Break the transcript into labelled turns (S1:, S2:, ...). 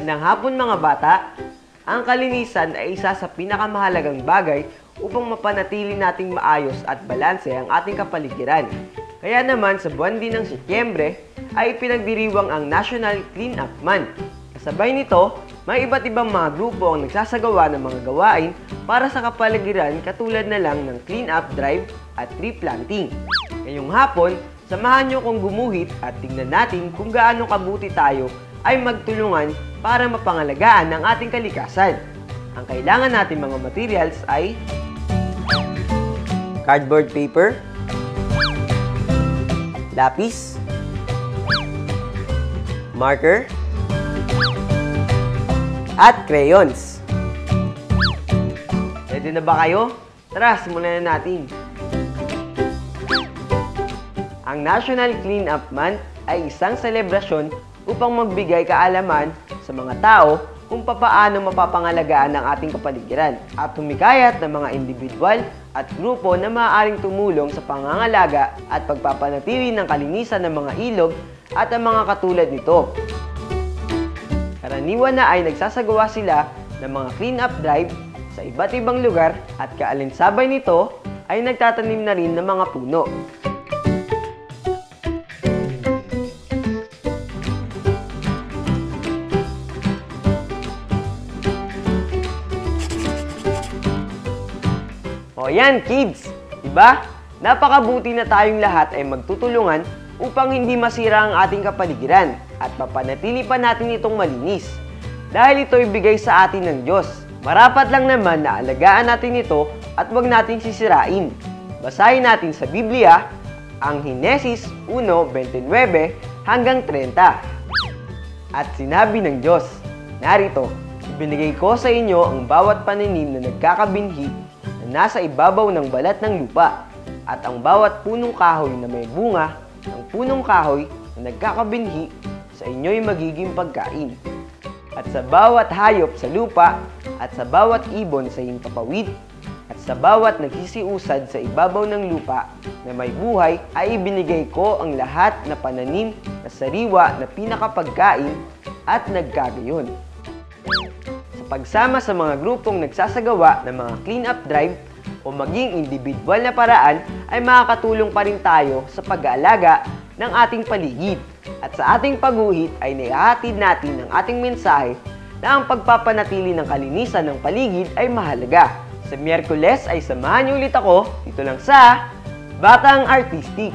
S1: Magandang hapon mga bata! Ang kalinisan ay isa sa pinakamahalagang bagay upang mapanatili nating maayos at balanse ang ating kapaligiran. Kaya naman sa buwan din ng Setyembre ay pinagdiriwang ang National Clean-up Month. Kasabay nito, may iba't ibang mga grupo ang nagsasagawa ng mga gawain para sa kapaligiran katulad na lang ng clean-up drive at tree planting. Ngayong hapon, samahan nyo kong gumuhit at tingnan natin kung gaano kabuti tayo ay magtulungan para mapangalagaan ang ating kalikasan. Ang kailangan natin mga materials ay cardboard paper, lapis, marker, at crayons. Ready na ba kayo? Tara, simulan na natin. Ang National Clean-up Month ay isang selebrasyon upang magbigay kaalaman sa mga tao kung papaano mapapangalagaan ang ating kapaligiran at humikayat ng mga individual at grupo na maaaring tumulong sa pangangalaga at pagpapanatili ng kalinisan ng mga ilog at ang mga katulad nito. Karaniwan na ay nagsasagawa sila ng mga clean-up drive sa iba't ibang lugar at kaalinsabay nito ay nagtatanim na rin ng mga puno. O yan kids, diba? Napakabuti na tayong lahat ay magtutulungan upang hindi masira ang ating kapaligiran at mapanatili pa natin itong malinis. Dahil ito ibigay sa atin ng Diyos. Marapat lang naman na alagaan natin ito at huwag natin sisirain. Basahin natin sa Biblia ang Henesis 1:29 hanggang 30. At sinabi ng Diyos, narito, ibinigay ko sa inyo ang bawat pananim na nagkakabinhi nasa ibabaw ng balat ng lupa at ang bawat punong kahoy na may bunga ng punong kahoy na nagkakabinhi sa inyo'y magiging pagkain. At sa bawat hayop sa lupa at sa bawat ibon sa himpapawid at sa bawat nagsisiusad sa ibabaw ng lupa na may buhay ay ibinigay ko ang lahat na pananim na sariwa na pinakapagkain at nagkagayon. Pagsama sa mga grupong nagsasagawa ng mga clean-up drive o maging individual na paraan ay makakatulong pa rin tayo sa pag-aalaga ng ating paligid. At sa ating pagguhit ay naihatid natin ang ating mensahe na ang pagpapanatili ng kalinisan ng paligid ay mahalaga. Sa Miyerkules ay samahan niyo ulit ako dito lang sa Batang Artistic.